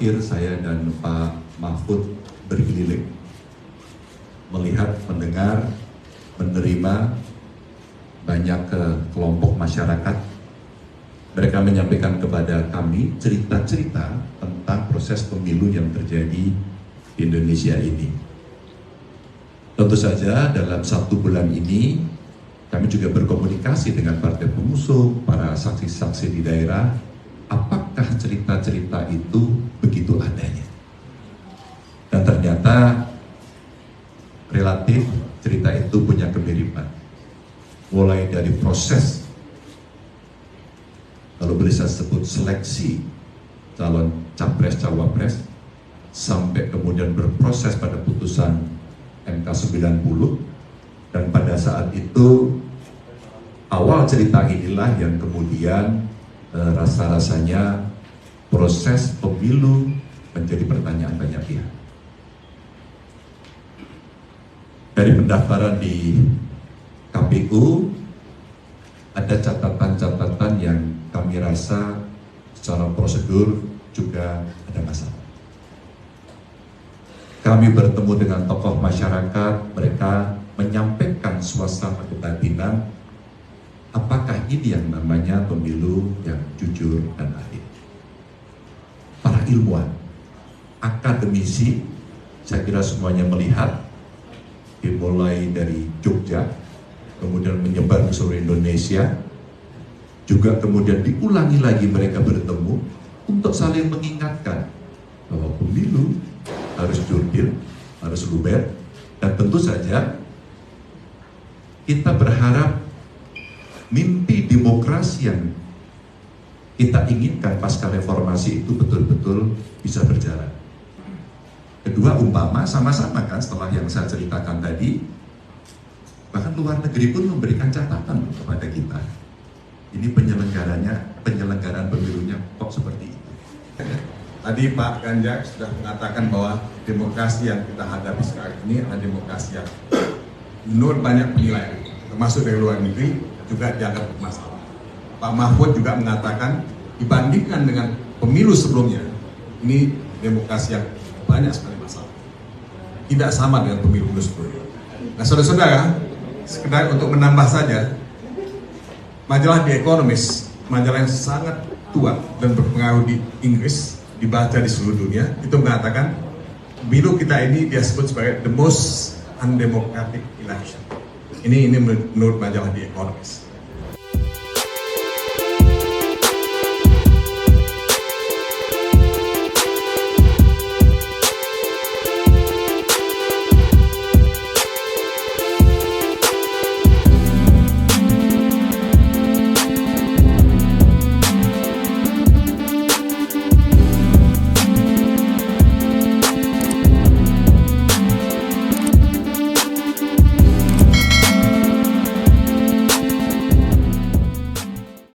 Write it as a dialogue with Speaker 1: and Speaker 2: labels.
Speaker 1: terakhir saya dan Pak Mahfud berkeliling melihat, mendengar, menerima banyak kelompok masyarakat. Mereka menyampaikan kepada kami cerita-cerita tentang proses pemilu yang terjadi di Indonesia ini. Tentu saja dalam 1 bulan ini kami juga berkomunikasi dengan partai pengusung, para saksi-saksi di daerah. Apakah cerita-cerita itu begitu adanya? Dan ternyata relatif cerita itu punya kemiripan. Mulai dari proses, kalau boleh saya sebut seleksi calon capres-cawapres, sampai kemudian berproses pada putusan MK 90, dan pada saat itu awal cerita inilah yang kemudian rasa-rasanya proses pemilu menjadi pertanyaan banyak pihak. Dari pendaftaran di KPU ada catatan-catatan yang kami rasa secara prosedur juga ada masalah. Kami bertemu dengan tokoh masyarakat, mereka menyampaikan suasana kebatinan, apakah ini yang namanya pemilu yang jujur dan adil. Para ilmuwan, akademisi, saya kira semuanya melihat, dimulai dari Jogja, kemudian menyebar ke seluruh Indonesia, juga kemudian diulangi lagi mereka bertemu untuk saling mengingatkan bahwa pemilu harus jurdil, harus luber, dan tentu saja kita berharap mimpi demokrasi yang kita inginkan pasca reformasi itu betul-betul bisa berjalan. Kedua, umpama sama-sama kan setelah yang saya ceritakan tadi, bahkan luar negeri pun memberikan catatan kepada kita. Ini penyelenggaraan pemilunya kok seperti itu.
Speaker 2: Tadi Pak Ganjar sudah mengatakan bahwa demokrasi yang kita hadapi sekarang ini adalah demokrasi yang menurut banyak penilaian, termasuk dari luar negeri, juga dianggap bermasalah. Pak Mahfud juga mengatakan dibandingkan dengan pemilu sebelumnya, ini demokrasi yang banyak sekali masalah. Tidak sama dengan pemilu sebelumnya. Nah, saudara-saudara, sekedar untuk menambah saja, majalah The Economist, majalah yang sangat tua dan berpengaruh di Inggris, dibaca di seluruh dunia, itu mengatakan pemilu kita ini dia sebut sebagai the most undemocratic election. Ini menurut majalah The Economist.